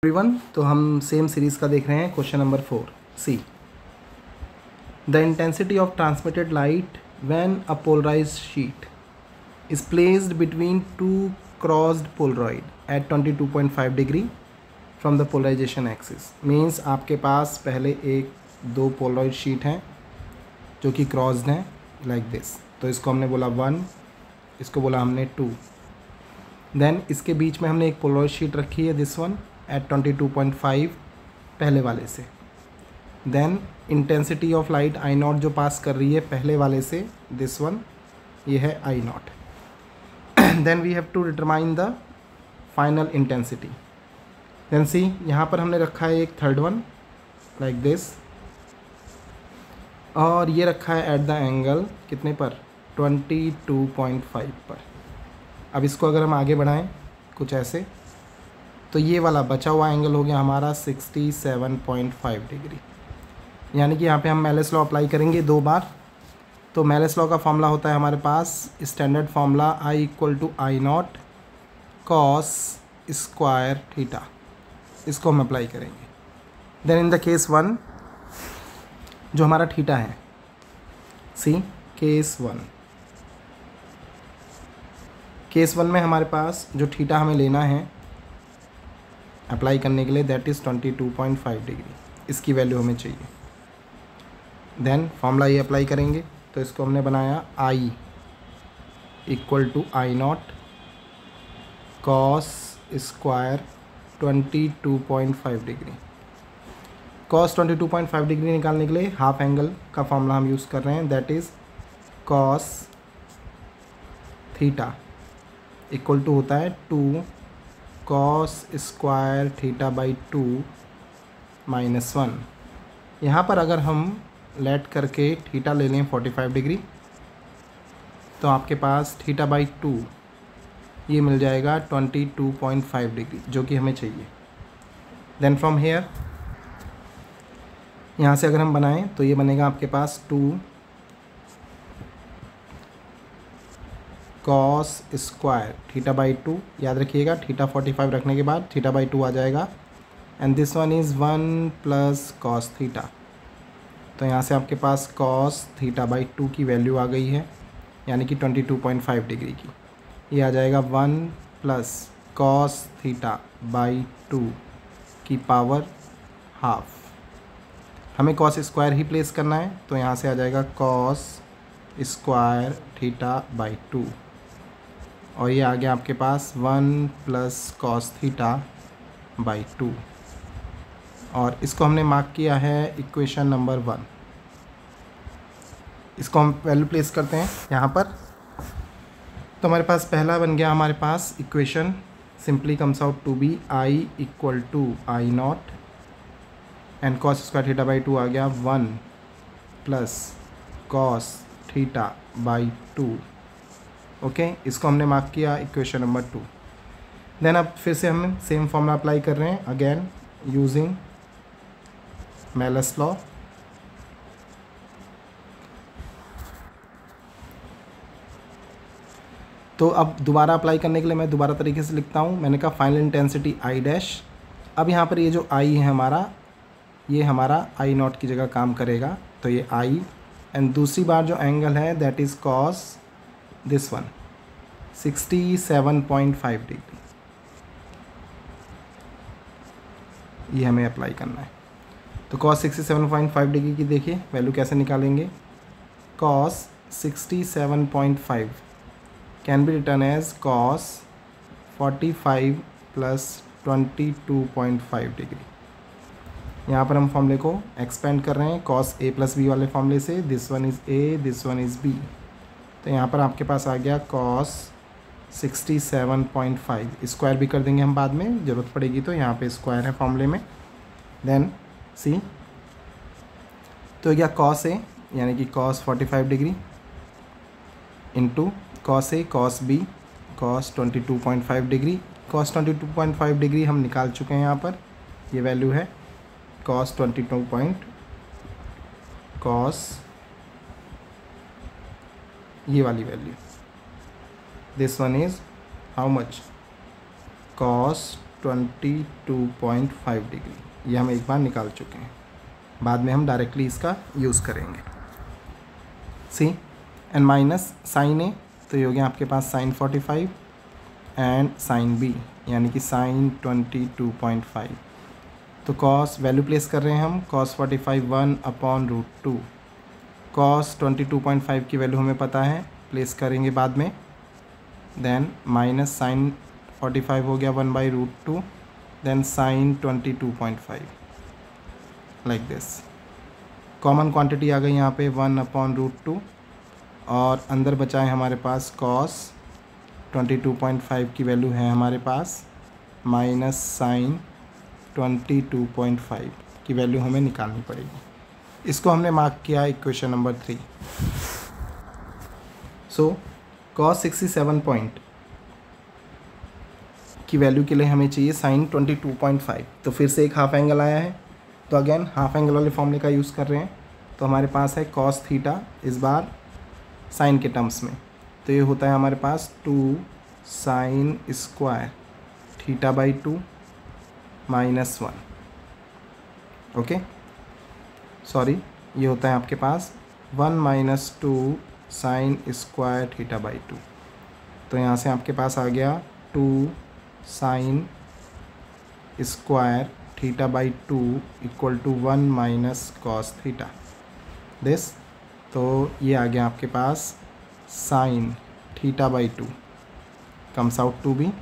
Everyone, तो हम same series का देख रहे हैं। Question number 4 C, the intensity of transmitted light when a polarized sheet is placed between two crossed polaroid at 22.5 degree from the polarization axis. Means आपके पास पहले एक दो पोलरॉइड शीट हैं जो कि क्रॉस्ड हैं लाइक दिस। तो इसको हमने बोला 1, इसको बोला हमने 2। देन इसके बीच में हमने एक पोलरॉइड शीट रखी है दिस वन एट 22.5 पहले वाले से। Then intensity of light I naught जो पास कर रही है पहले वाले से, दिस वन, ये है I naught. Then we have to determine the final intensity. Then see, यहाँ पर हमने रखा है एक थर्ड वन लाइक दिस, और ये रखा है एट द एंगल कितने पर, 22.5 पर। अब इसको अगर हम आगे बढ़ाएं कुछ ऐसे, तो ये वाला बचा हुआ एंगल हो गया हमारा 67.5 डिग्री। यानी कि यहाँ पे हम मेलिस लॉ अप्लाई करेंगे 2 बार। तो मेलिस लॉ का फॉर्मूला होता है हमारे पास standard formula I = I0 cos square theta. इसको हम अप्लाई करेंगे। देन इन द केस 1 जो हमारा थीटा है, सी केस 1 में हमारे पास जो थीटा हमें लेना है अप्लाई करने के लिए, दैट इज़ 22.5 डिग्री। इसकी वैल्यू हमें चाहिए। देन फॉर्मूला ये अप्लाई करेंगे। तो इसको हमने बनाया I = I0 cos स्क्वायर 22.5 डिग्री। cos 22.5 डिग्री निकालने के लिए हाफ एंगल का फॉर्मूला हम यूज़ कर रहे हैं, that is cos theta equal to होता है 2 cos square theta by 2 minus 1। यहाँ पर अगर हम लेट करके थीटा ले लें 45 डिग्री, तो आपके पास थीटा बाई 2 ये मिल जाएगा 22.5 डिग्री, जो कि हमें चाहिए। देन फ्रॉम हेयर, यहाँ से अगर हम बनाएं तो ये बनेगा आपके पास 2 cos स्क्वायर थीटा बाई 2। याद रखिएगा थीटा 45 रखने के बाद थीटा बाई 2 आ जाएगा। And this one is 1 plus cos theta. तो यहाँ से आपके पास cos थीटा बाई 2 की वैल्यू आ गई है, यानी कि 22.5 डिग्री की। ये आ जाएगा 1 प्लस cos थीटा बाई 2 की पावर हाफ। हमें cos स्क्वायर ही प्लेस करना है, तो यहाँ से आ जाएगा cos स्क्वायर थीटा बाई 2, और ये आ गया आपके पास 1 प्लस cos थीटा बाई 2। और इसको हमने मार्क किया है इक्वेशन नंबर 1। इसको हम वैल्यू प्लेस करते हैं यहाँ पर। तो हमारे पास पहला बन गया, हमारे पास equation simply comes out to be I = I0 and cos square theta by 2 आ गया 1 plus cos theta by 2। Okay, इसको हमने मार्क किया इक्वेशन नंबर 2। देन अब फिर से हम सेम फॉर्मूला अप्लाई कर रहे हैं, अगेन यूजिंग मेलिस लॉ। तो अब दोबारा अप्लाई करने के लिए मैं दोबारा तरीके से लिखता हूँ। मैंने कहा फाइनल इंटेंसिटी I'। अब यहाँ पर ये जो I है हमारा, ये हमारा I0 की जगह काम करेगा, तो ये I। एंड दूसरी बार जो एंगल है that is cos this one 67.5 degree, ये हमें अप्लाई करना है। तो cos 67.5 डिग्री की देखिए वैल्यू कैसे निकालेंगे। cos 67.5 can be written as cos 45 plus 22.5 degree. यहाँ पर हम फॉर्मूले को एक्सपेंड कर रहे हैं cos a प्लस b वाले फॉर्मूले से। This one is a, this one is b। तो यहाँ पर आपके पास आ गया cos 67.5। स्क्वायर भी कर देंगे हम बाद में, ज़रूरत पड़ेगी तो। यहाँ पे स्क्वायर है फॉर्मूले में। देन सी, तो क्या cos a यानी कि cos 45 degree into cos a cos b cos 22.5 डिग्री। cos 22.5 डिग्री हम निकाल चुके हैं, यहाँ पर ये वैल्यू है cos 22 cos ये वाली value, this one is how much, cos 22.5 degree, ये हम एक बार निकाल चुके हैं, बाद में हम डायरेक्टली इसका यूज़ करेंगे। सी एंड माइनस साइन ए, तो ये हो गया आपके पास साइन 45 एंड साइन बी यानी कि साइन 22.5। तो कॉस वैल्यू प्लेस कर रहे हैं हम, कॉस 45 1/√2, कॉस 22.5 की वैल्यू हमें पता है, प्लेस करेंगे बाद में। देन माइनस साइन 45 हो गया 1/√2, then sine 22.5 like this. Common quantity आ गई यहाँ पे 1/√2 और अंदर बचा है हमारे पास कॉस 22.5 की वैल्यू है हमारे पास, माइनस साइन 22.5 की वैल्यू हमें निकालनी पड़ेगी। इसको हमने मार्क किया equation number 3। So cos 67 point की वैल्यू के लिए हमें चाहिए साइन 22.5। तो फिर से एक हाफ एंगल आया है, तो अगेन हाफ एंगल वाले फॉर्मूले का यूज़ कर रहे हैं। तो हमारे पास है कॉस थीटा, इस बार साइन के टर्म्स में, तो ये होता है हमारे पास 2 साइन स्क्वायर θ/2 -1। ओके सॉरी, ये होता है आपके पास 1 - 2 साइन स्क्वायर θ/2। तो यहाँ से आपके पास आ गया 2 sine square θ/2 equal to 1 - cos theta this. तो ये आ गया आपके पास sine θ/2 comes out to be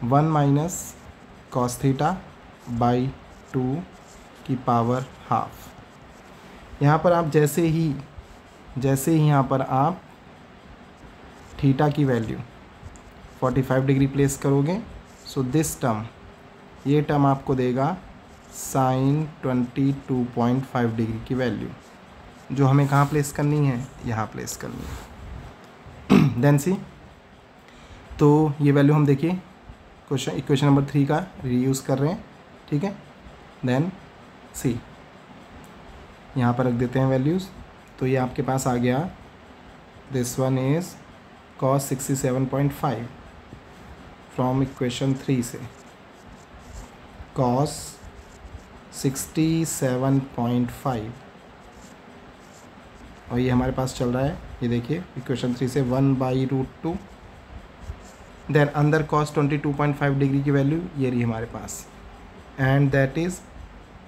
1 - cos θ/2 की पावर हाफ। यहाँ पर आप जैसे ही यहाँ पर आप थीटा की वैल्यू 45 डिग्री प्लेस करोगे, सो दिस टर्म, ये टर्म आपको देगा साइन 22.5 डिग्री की वैल्यू, जो हमें कहाँ प्लेस करनी है, यहाँ प्लेस करनी है। देन सी, तो ये वैल्यू हम देखिए इक्वेशन नंबर 3 का रीयूज़ कर रहे हैं, ठीक है। देन सी, यहाँ पर रख देते हैं वैल्यूज़। तो ये आपके पास आ गया, this one is cos 67.5 from equation 3 से, कॉस 67.5, और ये हमारे पास चल रहा है, ये देखिए इक्वेशन 3 से 1/√2। देन अंदर कॉस 22.5 डिग्री की वैल्यू ये रही हमारे पास, and that is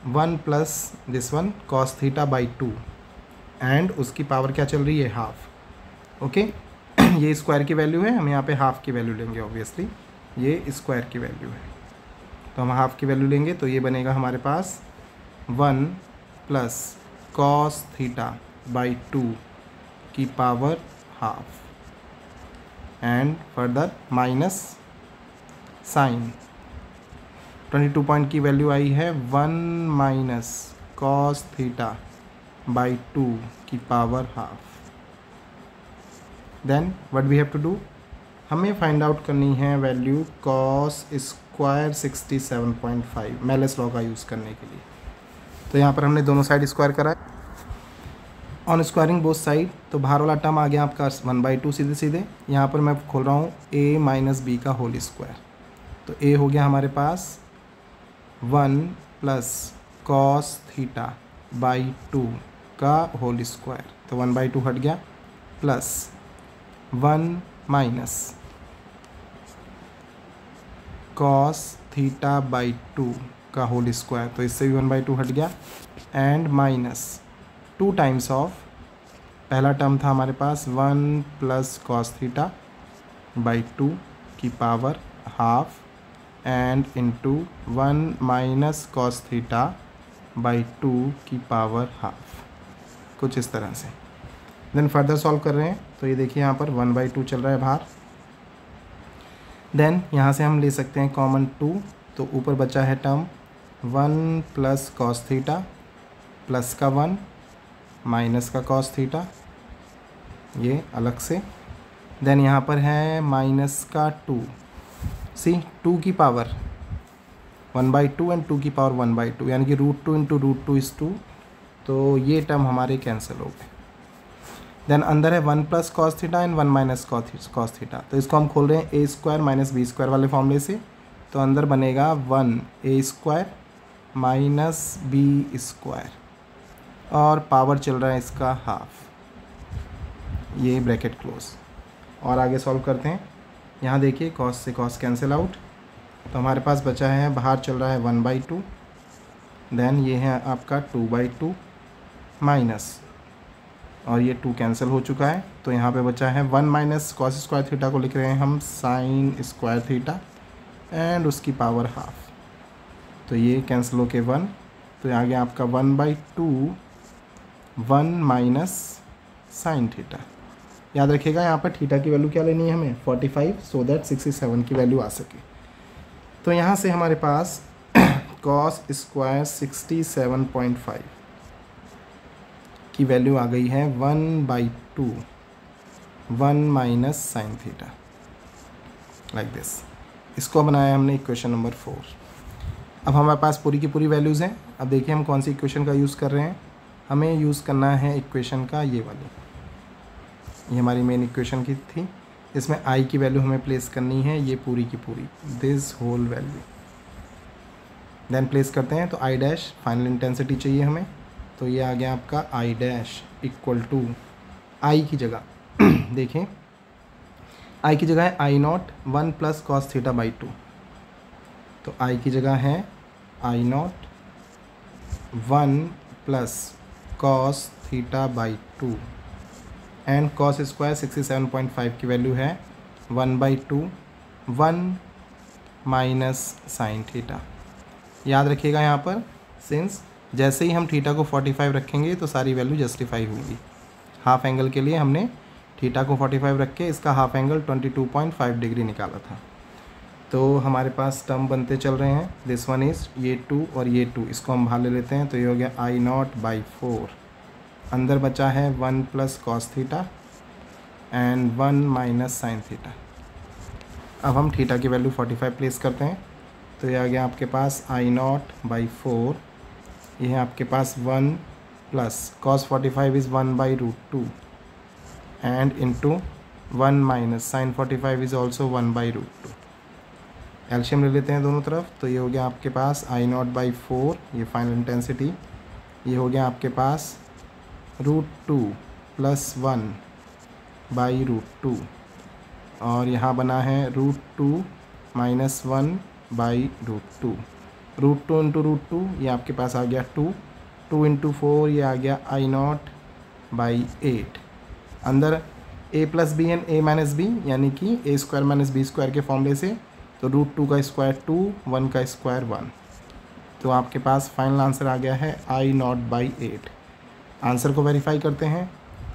1 plus this one cos θ/2, and उसकी पावर क्या चल रही है, हाफ। ओके ये स्क्वायर की वैल्यू है, हम यहाँ पे हाफ की वैल्यू लेंगे, ऑब्वियसली ये स्क्वायर की वैल्यू है, तो हम हाफ की वैल्यू लेंगे। तो ये बनेगा हमारे पास 1 प्लस कॉस θ/2 की power half, and further minus sine 22 point की वैल्यू आई है 1 - कॉस θ/2 की power half. Then what we have to do, हमें फाइंड आउट करनी है value cos square 67.5 Malus's law का यूज़ करने के लिए। तो यहाँ पर हमने दोनों साइड स्क्वायर करा है, ऑन स्क्वायरिंग बोथ साइड, तो बाहर वाला टर्म आ गया आपका 1/2 सीधे सीधे। यहाँ पर मैं खोल रहा हूँ a - b का होल स्क्वायर, तो a हो गया हमारे पास 1 प्लस कॉस θ/2 का होल स्क्वायर, तो 1/2 हट गया, प्लस 1 माइनस कॉस θ/2 का होल स्क्वायर, तो इससे भी 1/2 हट गया, एंड माइनस 2 टाइम्स ऑफ, पहला टर्म था हमारे पास 1 प्लस कॉस θ/2 की power half, and into 1 minus cos θ/2 की पावर हाफ, कुछ इस तरह से। देन फर्दर सॉल्व कर रहे हैं, तो ये देखिए यहाँ पर 1/2 चल रहा है बाहर। देन यहाँ से हम ले सकते हैं कॉमन 2, तो ऊपर बचा है टर्म 1 प्लस कॉस θ प्लस का 1 माइनस का कॉस θ, ये अलग से। देन यहाँ पर है माइनस का 2, सी 2 की पावर 1/2 एंड 2 की पावर 1/2, यानी कि √2 इंटू √2 इज़ 2, तो ये टर्म हमारे कैंसिल हो गए। देन अंदर है 1 plus cos θ and 1 minus cos θ, तो इसको हम खोल रहे हैं a² - b² वाले फॉर्मूले से, तो अंदर बनेगा 1a² माइनस b² और पावर चल रहा है इसका हाफ, ये ब्रैकेट क्लोज। और आगे सॉल्व करते हैं। यहाँ देखिए कॉस से कॉस कैंसिल आउट, तो हमारे पास बचा है, बाहर चल रहा है 1/2, देन ये है आपका 2/2 माइनस, और ये 2 कैंसिल हो चुका है, तो यहाँ पे बचा है 1 माइनस कॉस स्क्वायर थीटा को लिख रहे हैं हम साइन स्क्वायर थीटा एंड उसकी पावर हाफ, तो ये कैंसिल हो के 1, तो यहाँ गया आपका 1/2 1 माइनस साइन थीटा। याद रखिएगा यहाँ पर थीटा की वैल्यू क्या लेनी है हमें 45, सो दैट 67 की वैल्यू आ सके। तो यहाँ से हमारे पास कॉस स्क्वायर 67.5 की वैल्यू आ गई है 1/2 1 minus sine theta, like this. इसको बनाया हमने इक्वेशन नंबर 4। अब हमारे पास पूरी की पूरी वैल्यूज़ हैं। अब देखिए हम कौन सी इक्वेशन का यूज़ कर रहे हैं। हमें यूज़ करना है इक्वेशन का ये वाली, ये हमारी मेन इक्वेशन की थी, इसमें आई की वैल्यू हमें प्लेस करनी है, ये पूरी की पूरी this whole value, then place करते हैं। तो आई डैश फाइनल इंटेंसिटी चाहिए हमें, तो ये आ गया आपका आई डैश इक्वल टू आई की जगह देखें आई की जगह है I0 1 plus cos theta by 2, तो आई की जगह है I0 1 plus cos theta by 2 and cos square 67.5 की वैल्यू है 1/2 1 माइनस साइन थीटा। याद रखिएगा यहाँ पर सिंस जैसे ही हम थीटा को 45 रखेंगे तो सारी वैल्यू जस्टिफाई होंगी। हाफ एंगल के लिए हमने थीटा को 45 रख के इसका हाफ एंगल 22.5 डिग्री निकाला था। तो हमारे पास टर्म बनते चल रहे हैं, दिस वन इज़ ये 2 और ये 2, इसको हम बाहर ले लेते हैं, तो ये हो गया I0/4, अंदर बचा है 1 plus cos theta and 1 minus sine theta. अब हम थीटा की वैल्यू 45 प्लेस करते हैं, तो ये आ गया आपके पास I0/4, ये है आपके पास 1 plus cos 45 is 1/√2 and into 1 minus sine 45 is also 1/√2। एल्शियम ले लेते हैं दोनों तरफ, तो ये हो गया आपके पास I0/4, ये फाइनल इंटेंसिटी, ये हो गया आपके पास √2 + 1/√2 और यहाँ बना है √2 - 1/√2, √2 इंटू √2 ये आपके पास आ गया 2, 2 इंटू 4 ये आ गया I0/8। अंदर a + b and a - b यानी कि a² - b² के फॉर्मूले से, तो √2 का स्क्वायर 2 1 का स्क्वायर 1, तो आपके पास फाइनल आंसर आ गया है I0/8। आंसर को वेरीफाई करते हैं,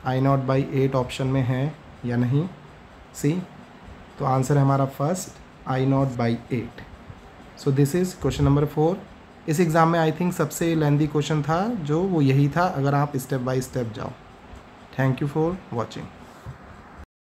I0/8 ऑप्शन में है या नहीं, सी, तो आंसर है हमारा first I0/8। So this is question number 4। इस एग्ज़ाम में आई थिंक सबसे लेंदी क्वेश्चन था जो वो यही था, अगर आप स्टेप बाय स्टेप जाओ। Thank you for watching.